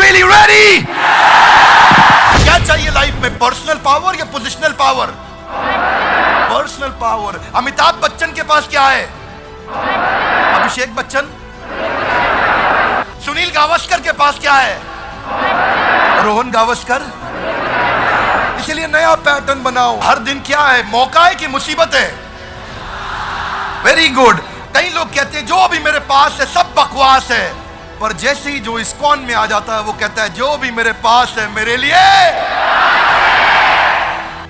Really ready? क्या चाहिए life में, पर्सनल पावर या positional power? Personal power. Amitabh Bachchan के पास क्या है? अभिषेक बच्चन। सुनील गावस्कर के पास क्या है? रोहन गावस्कर। इसलिए नया पैटर्न बनाओ। हर दिन क्या है, मौका है कि मुसीबत है? Very good. कई लोग कहते हैं जो भी मेरे पास है सब बकवास है, पर जैसे ही जो इस्कॉन में आ जाता है वो कहता है जो भी मेरे पास है मेरे लिए।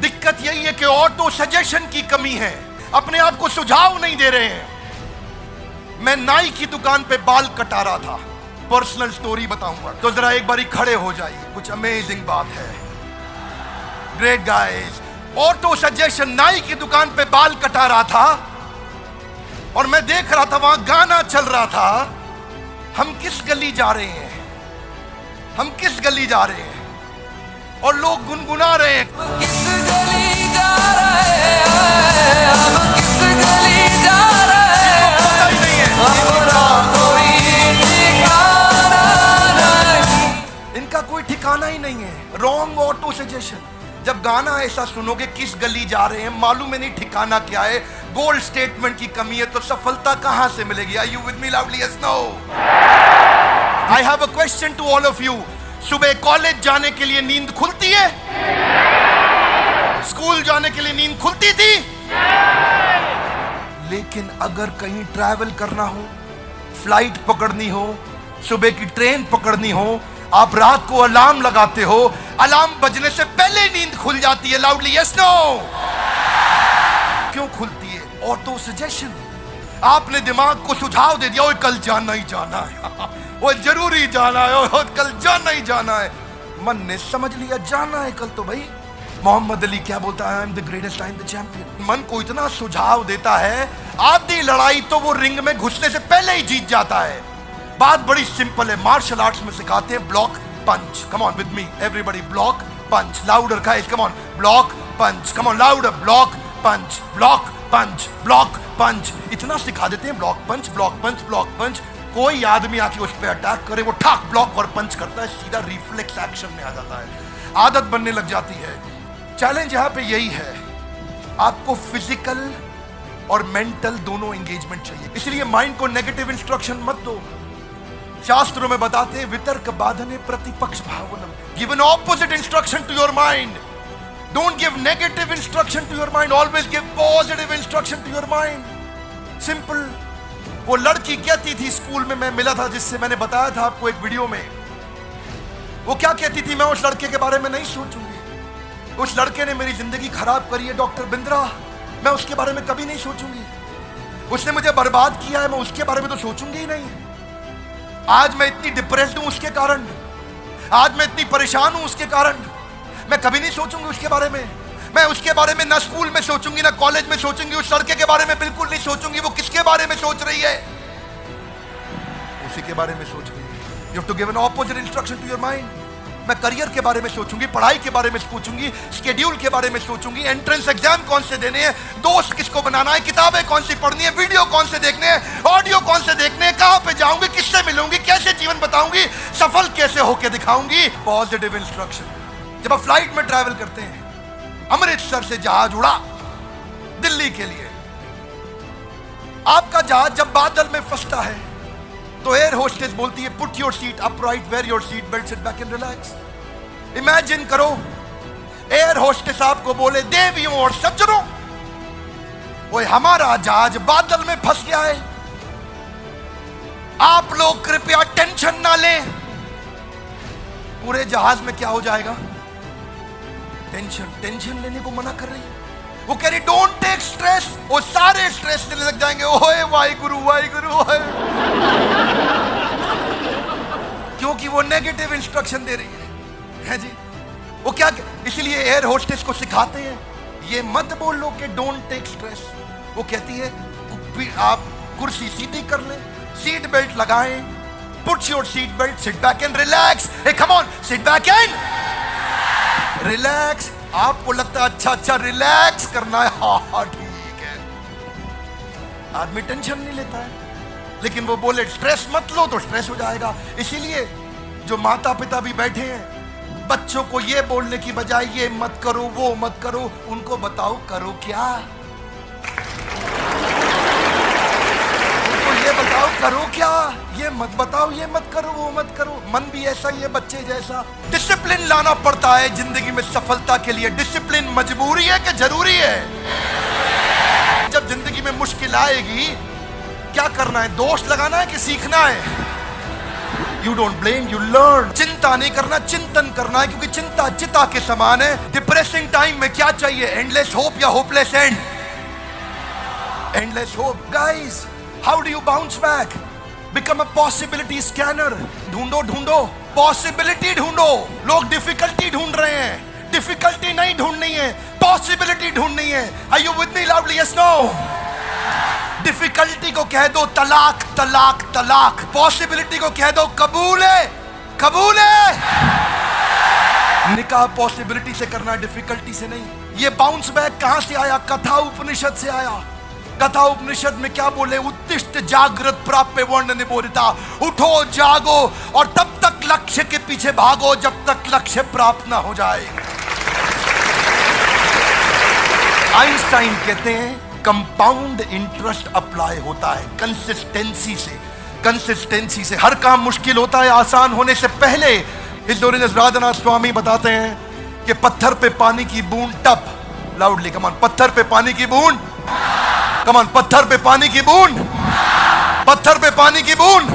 दिक्कत यही है कि ऑटो सजेशन की कमी है, अपने आप को सुझाव नहीं दे रहे हैं। मैं नाई की दुकान पे बाल कटा रहा था, पर्सनल स्टोरी बताऊंगा, तो जरा एक बारी खड़े हो जाइए, कुछ अमेजिंग बात है। Great guys. ऑटो सजेशन, नाई की दुकान पे बाल कटा रहा था और मैं देख रहा था वहां गाना चल रहा था, हम किस गली जा रहे हैं, हम किस गली जा रहे हैं, और लोग गुनगुना रहे हैं, किस गली जा रहे हैं, हम किस गली जा रहे हैं, पता ही नहीं है, कोई ठिकाना नहीं। इनका कोई ठिकाना ही नहीं है। Wrong auto suggestion. जब गाना ऐसा सुनोगे किस गली जा रहे हैं, मालूम है नहीं ठिकाना क्या है, गोल स्टेटमेंट की कमी है, तो सफलता कहां से मिलेगी? Are you with me loudly? Yes, no? I have a question to all of you. सुबह कॉलेज जाने के लिए नींद खुलती है? स्कूल जाने के लिए नींद खुलती थी? लेकिन अगर कहीं ट्रैवल करना हो, फ्लाइट पकड़नी हो, सुबह की ट्रेन पकड़नी हो, आप रात को अलार्म लगाते हो, अलार्म बजने से पहले नींद खुल जाती है। Loudly yes, no? क्यों खुलती है? Auto suggestion. आपने दिमाग को सुझाव दे दिया, ओए कल जाना ही जाना है, वो जरूरी जाना है, ओए कल जाना ही जाना है। मन ने समझ लिया जाना है कल, तो भाई मोहम्मद अली क्या बोलता है? I am the greatest, I am the champion. मन को इतना सुझाव देता है, आधी लड़ाई तो वो रिंग में घुसने से पहले ही जीत जाता है। बात बड़ी सिंपल है, मार्शल आर्ट्स में सिखाते हैं block punch. Come on with me everybody, block punch. Louder guys, come on, block punch, come on louder, block punch, block punch, block punch. इतना सिखा देते हैं, block punch, block punch, block punch. कोई आदमी आके उस पर अटैक करे, वो ठाक ब्लॉक और पंच करता है, सीधा रिफ्लेक्स एक्शन में आ जाता है, आदत बनने लग जाती है। चैलेंज यहां पे यही है, आपको फिजिकल और मेंटल दोनों एंगेजमेंट चाहिए। इसलिए माइंड को नेगेटिव इंस्ट्रक्शन मत दो। शास्त्रों में बताते हैं वितर्क बाधने प्रतिपक्ष भावनम। Give an opposite instruction to your mind. Don't give negative instruction to your mind, always give positive instruction to your mind. Simple. वो लड़की कहती थी, स्कूल में मैं मिला था, जिससे मैंने बताया था आपको एक वीडियो में, वो क्या कहती थी? मैं उस लड़के के बारे में नहीं सोचूंगी, उस लड़के ने मेरी जिंदगी खराब करी है डॉक्टर बिंद्रा, मैं उसके बारे में कभी नहीं सोचूंगी, उसने मुझे बर्बाद किया है, मैं उसके बारे में तो सोचूंगी ही नहीं। आज मैं इतनी डिप्रेस्ड हूं उसके कारण, आज मैं इतनी परेशान हूं उसके कारण, मैं कभी नहीं सोचूंगी उसके बारे में। मैं उसके बारे में ना स्कूल में सोचूंगी ना कॉलेज में सोचूंगी, उस लड़के के बारे में बिल्कुल नहीं सोचूंगी। वो किसके बारे में सोच रही है? उसी के बारे में सोच रही है। You have to give an opposite instruction to your mind. मैं करियर के बारे में सोचूंगी, पढ़ाई के बारे में सोचूंगी, शेड्यूल के बारे में सोचूंगी, एंट्रेंस एग्जाम कौन से देने हैं, दोस्त किसको बनाना है, किताबें कौन सी पढ़नी है, वीडियो कौन से देखने हैं, ऑडियो कौन से देखने हैं, कहां पे जाऊंगी, किससे मिलूंगी, कैसे जीवन बताऊंगी, सफल कैसे होके दिखाऊंगी। Positive instruction. जब आप फ्लाइट में ट्रैवल करते हैं, अमृतसर से जहाज उड़ा दिल्ली के लिए, आपका जहाज जब बादल में फंसता है तो एयर होस्टेस बोलती है put your seat upright, wear your seat belt, sit back and relax. Imagine करो एयर होस्टेस आपको बोले देवियों और सज्जनों, वो हमारा जहाज बादल में फंस गया है, आप लोग कृपया टेंशन ना लें। पूरे जहाज में क्या हो जाएगा? टेंशन लेने को मना कर रही है। वो कह रही डोंट टेक स्ट्रेस, वो सारे स्ट्रेस लेने लग जाएंगे। ओए वाहिगुरु वाहिगुरु, क्योंकि वो नेगेटिव इंस्ट्रक्शन दे रही है जी। वो क्या, इसलिए एयर होस्टेस को सिखाते हैं ये मत बोलो कि डोंट टेक स्ट्रेस। वो कहती है आप कुर्सी सीधी कर लें, सीट बेल्ट लगाएं, put your seat belt, sit back and relax. Hey come on, sit back and relax. आपको लगता है अच्छा रिलैक्स करना है, हाँ ठीक है, आदमी टेंशन नहीं लेता है, लेकिन वो बोले स्ट्रेस मत लो तो स्ट्रेस हो जाएगा। इसीलिए जो माता पिता भी बैठे हैं, बच्चों को ये बोलने की बजाय ये मत करो वो मत करो, उनको बताओ करो क्या। उनको ये बताओ करो क्या, ये मत बताओ ये मत करो वो मत करो। मन भी ऐसा ही है बच्चे जैसा। डिसिप्लिन लाना पड़ता है जिंदगी में सफलता के लिए। डिसिप्लिन मजबूरी है कि जरूरी है? जब जिंदगी में मुश्किल आएगी क्या करना है? दोष लगाना है कि सीखना है? You don't blame, you learn। चिंता नहीं करना, चिंतन करना है, क्योंकि चिंता चिता के समान है। डिप्रेसिंग टाइम में क्या चाहिए? एंडलेस होप या hopeless and? Endless hope. Guys, how do you bounce back? Become a possibility scanner. ढूंढो ढूंढो, पॉसिबिलिटी ढूंढो। लोग डिफिकल्टी ढूंढ रहे हैं, डिफिकल्टी नहीं ढूंढनी है, पॉसिबिलिटी ढूंढनी है। Are you with me loudly? Yes no? Difficulty को कह दो तलाक तलाक तलाक, पॉसिबिलिटी को कह दो कबूल है कबूल है। निकाह पॉसिबिलिटी से करना, डिफिकल्टी से नहीं। ये बाउंस बैक कहां से आया? कथा उपनिषद से आया। कथा उपनिषद में क्या बोले? उत्तिष्ठ जागृत प्राप्य वर्ण निबोधिता। उठो जागो और तब तक लक्ष्य के पीछे भागो जब तक लक्ष्य प्राप्त ना हो जाए। आइंस्टाइन कहते हैं कंपाउंड इंटरेस्ट अप्लाई होता है कंसिस्टेंसी से। कंसिस्टेंसी से हर काम मुश्किल होता है आसान होने से पहले। हिस्टोरियन राधानाथ स्वामी बताते हैं कि पत्थर पे पानी की बूंद टप, लाउडली कमान, पत्थर पे पानी की बूंद, कमान, पत्थर पे पानी की बूंद, पत्थर पे पानी की बूंद,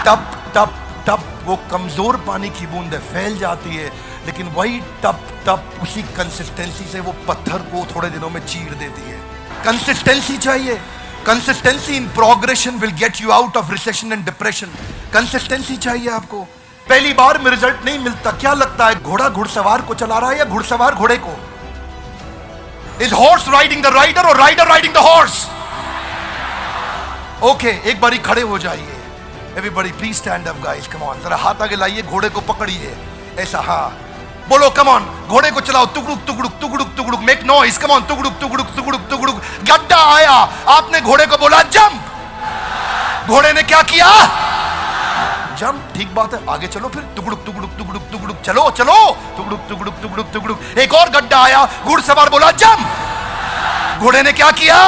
टप टप टप। वो कमजोर पानी की बूंद फैल जाती है, लेकिन वही टप टप उसी कंसिस्टेंसी से वो पत्थर को थोड़े दिनों में चीर देती है। कंसिस्टेंसी चाहिए। Consistency in progression will get you out of recession and depression. Consistency चाहिए आपको। पहली बार में रिजल्ट नहीं मिलता। क्या लगता है घोड़ा घुड़सवार को चला रहा है या घुड़सवार घोड़े को? Is horse riding the rider और rider riding the horse? Okay, एक बारी खड़े हो जाइए। Everybody please stand up guys, come on. जरा हाथ आगे लाइए, घोड़े को पकड़िए ऐसा, हाँ बोलो कम ऑन। घोड़े को चलाओ, टुकड़ुक टुकड़ुक टुकड़ुक टुकड़ुक, मेक नॉइज, कम ऑन, टुकड़ुक टुकड़ुक टुकड़ुक टुकड़ुक। गड्ढा आया, आपने घोड़े को बोला जंप, घोड़े ने क्या किया? जंप। ठीक बात है, आगे चलो फिर, टुकड़ुक टुकड़ुक टुकड़ुक टुकड़ुक, चलो चलो, टुकड़ुक टुकड़ुक टुकड़ुक टुकड़ुक। एक और गड्ढा आया, घुड़सवार बोला जंप, घोड़े ने क्या किया?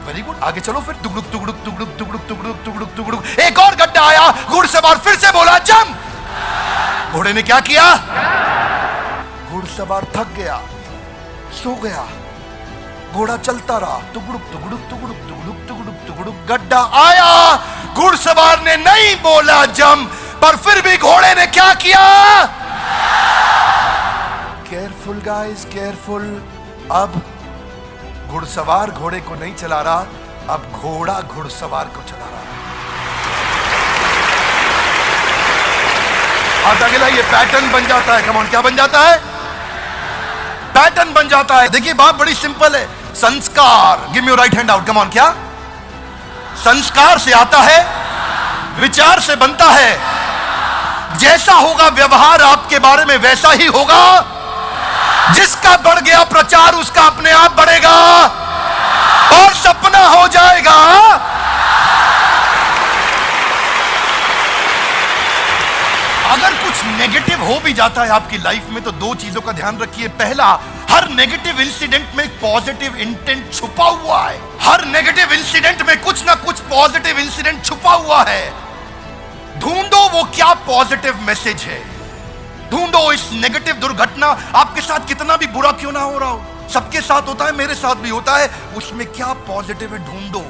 वेरी गुड, आगे चलो फिर, टुकड़ुक टुकड़ुक टुकड़ुक टुकड़ुक टुकड़ुक टुकड़ुक टुकड़ुक। एक और गड्ढा आया, घुड़सवार फिर से बोला जंप, घोड़े ने क्या किया? घुड़सवार थक गया, सो गया, घोड़ा चलता रहा, टुकड़ुक टुकड़ुक टुकड़ुक टुकड़ुक टुकड़ुक टुकड़ुक। गड्ढा आया, घुड़सवार ने नहीं बोला जंप, पर फिर भी घोड़े ने क्या किया? Careful guys, careful. अब घुड़सवार घोड़े को नहीं चला रहा, अब घोड़ा घुड़सवार को चला रहा। हाथ आगे लाइए, पैटर्न बन जाता है। कम ऑन, क्या बन जाता है? पैटर्न बन जाता है। देखिए बात बड़ी सिंपल है। संस्कार, give me your right hand out, come on. क्या? संस्कार से आता है, विचार से बनता है। जैसा होगा व्यवहार आपके बारे में वैसा ही होगा। जिसका बढ़ गया प्रचार उसका अपने आप बढ़ेगा और सपना हो जाएगा। अगर कुछ नेगेटिव हो भी जाता है आपकी लाइफ में तो दो चीजों का ध्यान रखिए। पहला, हर नेगेटिव इंसिडेंट में पॉजिटिव इंटेंट छुपा हुआ है। हर नेगेटिव इंसिडेंट में कुछ ना कुछ पॉजिटिव इंसिडेंट छुपा हुआ है। ढूंढो वो क्या पॉजिटिव मैसेज है। ढूंढो इस नेगेटिव दुर्घटना आपके साथ कितना भी बुरा क्यों ना हो रहा हो, सबके साथ होता है, मेरे साथ भी होता है, उसमें क्या पॉजिटिव है ढूंढो।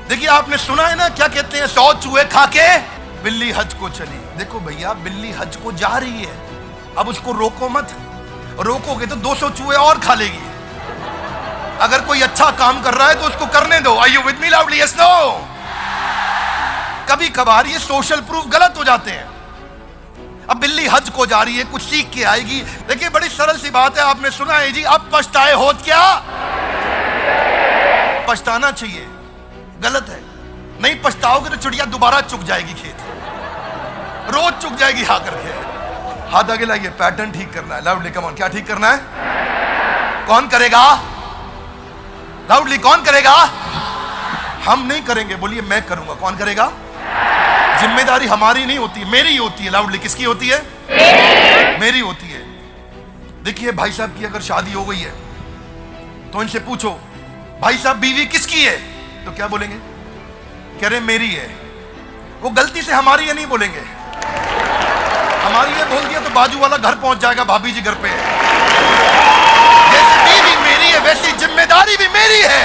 देखिए आपने सुना है ना, क्या कहते हैं, 100 चूहे खा के बिल्ली हज को चली। देखो भैया, बिल्ली हज को जा रही है, अब उसको रोको मत। रोकोगे तो 200 चूहे और खा लेगी। अगर कोई अच्छा काम कर रहा है तो उसको करने दो। Are you with me loudly? Yes no? कभी कभार ये सोशल प्रूफ गलत हो जाते हैं। अब बिल्ली हज को जा रही है, कुछ सीख के आएगी। देखिए बड़ी सरल सी बात है, आपने सुना है जी, अब पछताए होत क्या? पछताना चाहिए, गलत है। नहीं पछताओगे तो चिड़िया दोबारा चुग जाएगी खेत, रोज चुग जाएगी आकर के। हाथ आगे लाइए, पैटर्न ठीक करना है। लाउडली कम ऑन, क्या ठीक करना है? कौन करेगा? लाउडली कौन करेगा? हम नहीं करेंगे, बोलिए मैं करूंगा। कौन करेगा? जिम्मेदारी हमारी नहीं होती, मेरी होती है। लाउडली, किसकी होती है? मेरी होती है। देखिए भाई साहब की अगर शादी हो गई है तो इनसे पूछो, भाई साहब बीवी किसकी है? तो क्या बोलेंगे? कह रहे मेरी है। वो गलती से हमारी है नहीं बोलेंगे। हमारी है बोल दिया तो बाजू वाला घर पहुंच जाएगा, भाभी जी घर पे है। जैसे बीवी मेरी है वैसी जिम्मेदारी भी मेरी है।